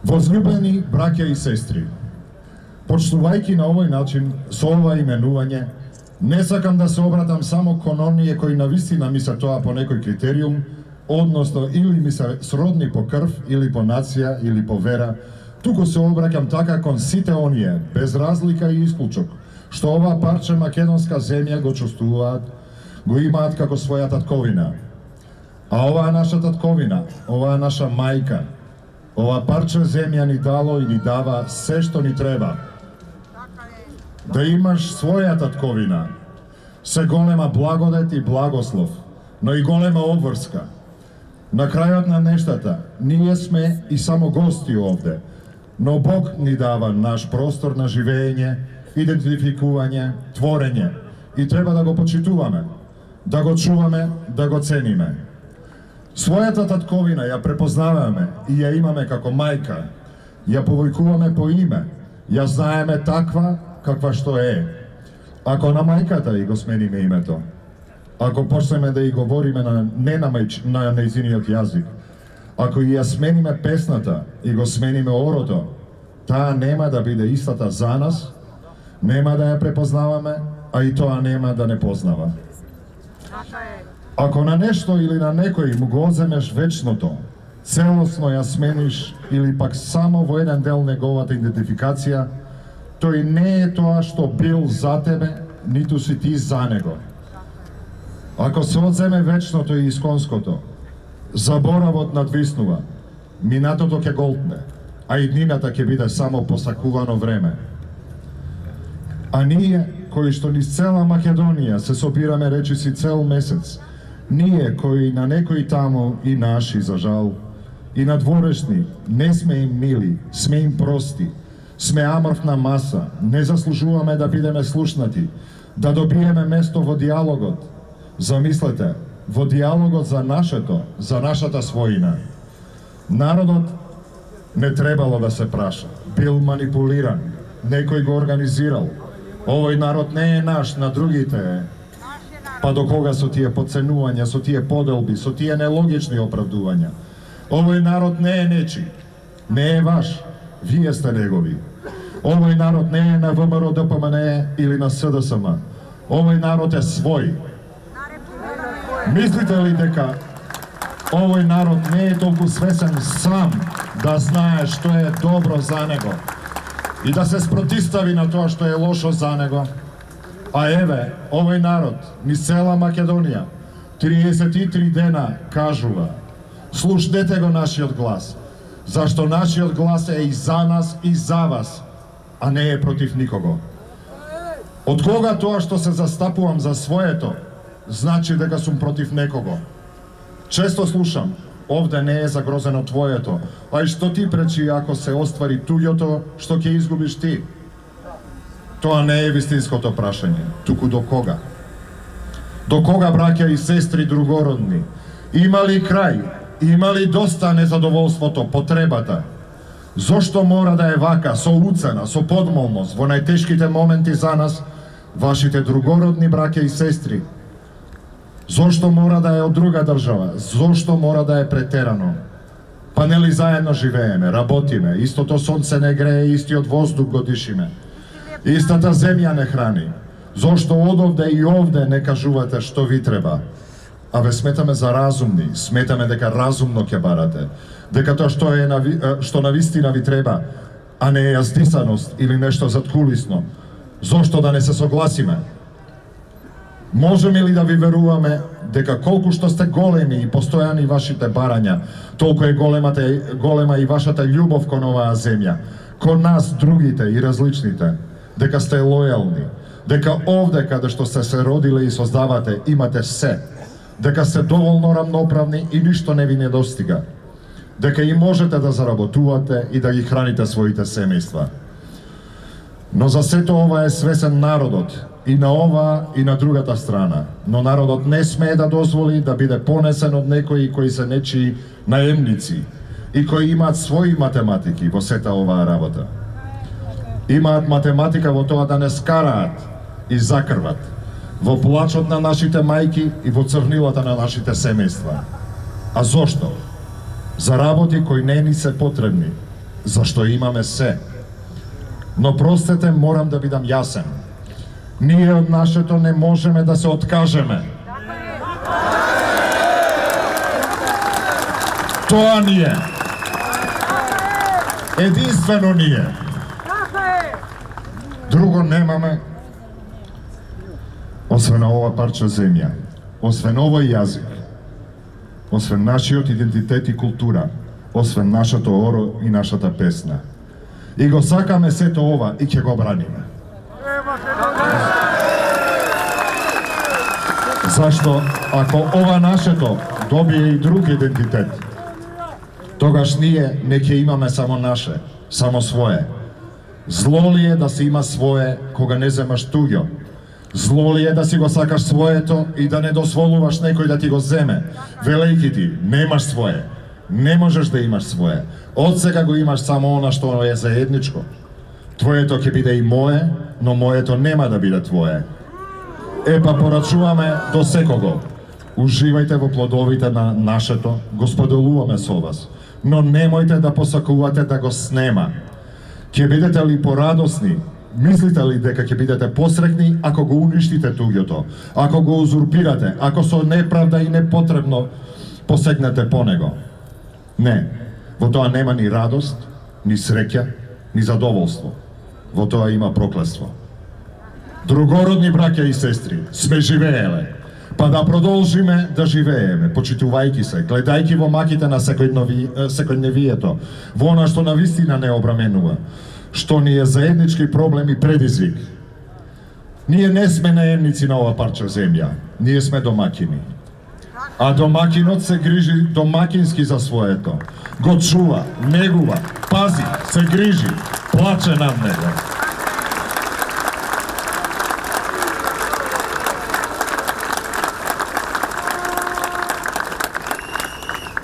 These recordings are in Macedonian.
Возлюбени браќа и сестри, почнувајќи на овој начин, со ова именување, не сакам да се обратам само кон оние кои навистина ми се тоа по некој критериум, односно или ми се сродни по крв, или по нација, или по вера, туку се обраќам така кон сите оние, без разлика и исклучок, што ова парче македонска земја го чувствуваат, го имаат како своја татковина. А оваа наша татковина, оваа наша мајка, ова парче земја ни дало и ни дава се што ни треба. Да имаш своја татковина, се голема благодет и благослов, но и голема обврска. На крајот на нештата, ние сме и само гости овде, но Бог ни дава наш простор на живење, идентификување, творење и треба да го почитуваме, да го чуваме, да го цениме. Својата татковина ја препознаваме и ја имаме како мајка, ја повојкуваме по име, ја знаеме таква каква што е. Ако на мајката и го смениме името, ако почнеме да и говориме на нејзиниот јазик, ако и ја смениме песната и го смениме орото, таа нема да биде истата за нас, нема да ја препознаваме, а и тоа нема да не познава. Ако на нешто или на некој му го одземеш вечното, целосно ја смениш или пак само во еден дел неговата идентификација, тој не е тоа што бил за тебе, ниту си ти за него. Ако се одземе вечното и исконското, заборавот надвиснува, минатото ќе голтне, а иднината ќе биде само посакувано време. А ние, кои што низ цела Македонија се собираме речиси цел месец, ние кои на некои таму и наши, за жал, и надворешни, не сме им мили, сме им прости, сме амрвна маса, не заслужуваме да бидеме слушнати, да добиеме место во диалогот. Замислете, во диалогот за нашето, за нашата својина. Народот не требало да се праша, бил манипулиран, некој го организирал. Овој народ не е наш, на другите е. Па до кога со тие подценувања, со тие поделби, со тие нелогични оправдувања? Овој народ не е нечи, не е ваш, вие сте негови. Овој народ не е на ВМРО ДПМН или на СДСМ. Овој народ е свој. Мислите ли дека овој народ не е толку свесен сам да знае што е добро за него и да се спротистави на тоа што е лошо за него? А еве, овој народ, низ цела Македонија, 33 дена кажува: слушнете го нашиот глас, зашто нашиот глас е и за нас и за вас, а не е против никого. Од кога тоа што се застапувам за своето, значи дека сум против некого? Често слушам: овде не е загрозено твоето, а и што ти пречи ако се оствари туѓото, што ќе изгубиш ти? Тоа не е вистинското прашање, туку до кога? До кога, браќа и сестри другородни? Има ли крај? Има ли доста незадоволството, потребата? Зошто мора да е вака, со уцена, со подмолност, во најтешките моменти за нас, вашите другородни браќа и сестри? Зошто мора да е од друга држава? Зошто мора да е претерано? Па нели заедно живееме, работиме, истото сонце не грее, истиот воздух го дишиме, истата земја не храни. Зошто одовде и овде не кажувате што ви треба? А ве сметаме за разумни, сметаме дека разумно ќе барате, дека тоа што навистина ви треба, а не е јаздисаност или нешто заткулисно. Зошто да не се согласиме? Можеме ли да ви веруваме дека колку што сте големи и постојани вашите барања, толку е голема и вашата љубов кон оваа земја, кон нас другите и различните, дека сте лојални, дека овде каде што сте се родиле и создавате имате се, дека сте доволно рамноправни и ништо не ви недостига, дека и можете да заработувате и да ги храните своите семејства. Но за сето ова е свесен народот, и на ова и на другата страна, но народот не смее да дозволи да биде понесен од некои кои се нечии наемници и кои имаат своји математики во сета оваа работа. Имаат математика во тоа да не скараат и закрват, во плачот на нашите мајки и во црнилата на нашите семејства. А зошто? За работи кои не ни се потребни, зашто имаме се. Но простете, морам да бидам јасен. Ние од нашето не можеме да се откажеме. Тоа ние. Единствено ние. Друго немаме, освен ова парче земја, освен овој јазик, освен нашиот идентитет и култура, освен нашето оро и нашата песна. И го сакаме сето ова и ќе го браниме. Зашто, ако ова нашето добие и друг идентитет, тогаш ние не ќе имаме само наше, само свое. Зло ли е да си има свое кога не земаш туѓо? Зло ли е да си го сакаш своето и да не дозволуваш некој да ти го земе, велејќи ти, немаш свое, не можеш да имаш свое. Од сега го имаш само она што е заедничко. Твоето ќе биде и мое, но моето нема да биде твое. Епа порачуваме до секого. Уживајте во плодовите на нашето, го споделуваме со вас. Но немојте да посакувате да го снема. Ќе бидете ли порадосни? Мислите ли дека ќе бидете посрекни ако го уништите туѓото, ако го узурпирате, ако со неправда и непотребно посегнете по него? Не, во тоа нема ни радост, ни среќа, ни задоволство. Во тоа има проклетство. Другородни браќа и сестри, сме живееле, па да продолжиме да живееме, почитувајќи се, гледајќи во маките на секојдневието, во она што навистина не обраменува, што ни е заеднички проблем и предизвик. Ние не сме наемници на ова парче земја, ние сме домакини. А домакинот се грижи домакински за своето. Го чува, негува, пази, се грижи, плаче над него.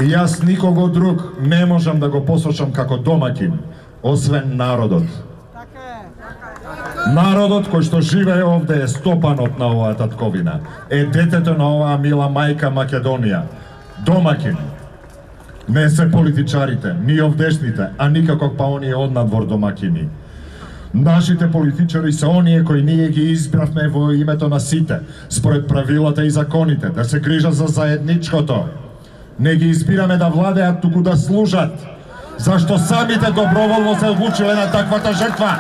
И јас никого друг не можам да го посочам како домакин, освен народот. Народот кој што живее овде е стопанот на оваа татковина, е детето на оваа мила мајка Македонија. Домакин. Не се политичарите, ни овдешните, а никако па оние однадвор домакини. Нашите политичари се оние кои ние ги избравме во името на сите, според правилата и законите, да се грижат за заедничкото. Не ги избираме да владеат, туку да служат, зашто самите доброволно се одлучиле на таквата жртва.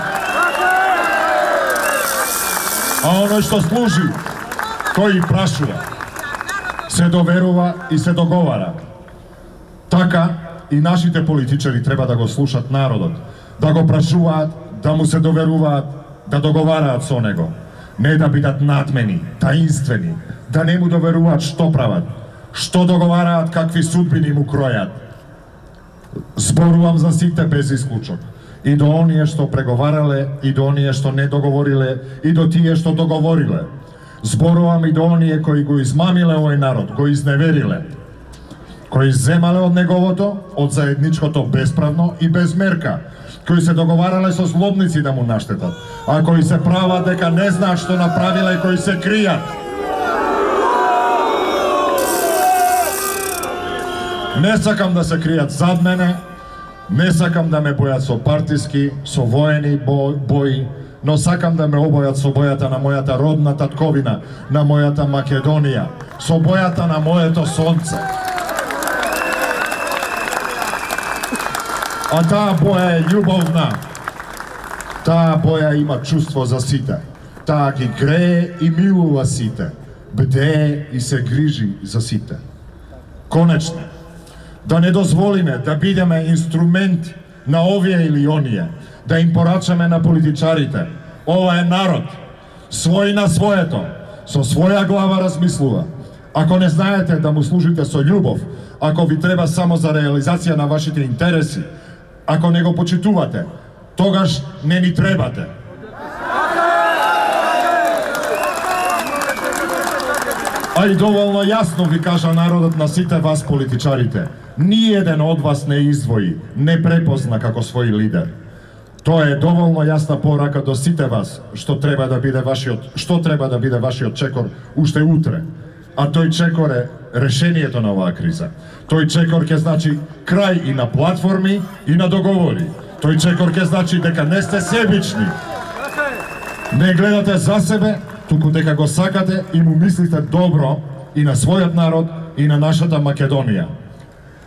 А оној што служи, тој и прашува, се доверува и се договара. Така и нашите политичари треба да го слушат народот, да го прашуваат, да му се доверуваат, да договараат со него. Не да бидат надмени, таинствени, да не му доверуваат што прават, што договараат, какви судбини му кројат. Зборувам за сите без исклучок. И до оние што преговарале, и до оние што не договориле, и до тие што договориле. Зборувам и до оние кои го измамиле овој народ, го изневериле, кои земале од неговото, од заедничкото бесправно и без мерка, кои се договарале со злобници да му наштетат, а кои се прават дека не знаат што направиле и кои се кријат. Не сакам да се кријат зад мене, не сакам да ме бојат со партиски, со воени бои, но сакам да ме обојат со бојата на мојата родна татковина, на мојата Македонија, со бојата на моето сонце. А таа боја е љубовна. Таа боја има чувство за сите. Таа ги грее и милува сите. Бдее и се грижи за сите. Конечно, да не дозволиме да бидеме инструмент на овие или оние, да им порачаме на политичарите. Ова е народ, свој на своето, со своја глава размислува. Ако не знаете да му служите со љубов, ако ви треба само за реализација на вашите интереси, ако не го почитувате, тогаш не ни требате. А и доволно јасно ви кажа народот на сите вас политичарите. Ниеден од вас не издвои, не препозна како свој лидер. Тоа е доволно јасна порака до сите вас, што треба да биде вашиот чекор уште утре. А тој чекор е решението на оваа криза. Тој чекор ќе значи крај и на платформи и на договори. Тој чекор ке значи дека не сте себични. Не гледате за себе, туку дека го сакате и му мислите добро и на својот народ и на нашата Македонија.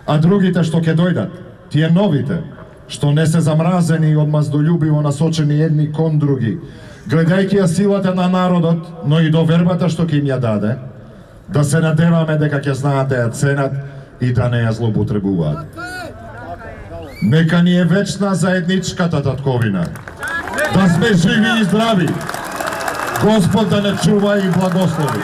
А другите што ќе дојдат, тие новите, што не се замразени и одмаздолюбиво насочени едни кон други, гледајќи ја силата на народот, но и довербата што ќе им ја даде, да се надеваме дека ќе знаат да ја ценат и да не ја злоупотребуваат. Нека ни е вечна заедничката татковина. Да сме живи и здрави. Господ да не чува и благослови.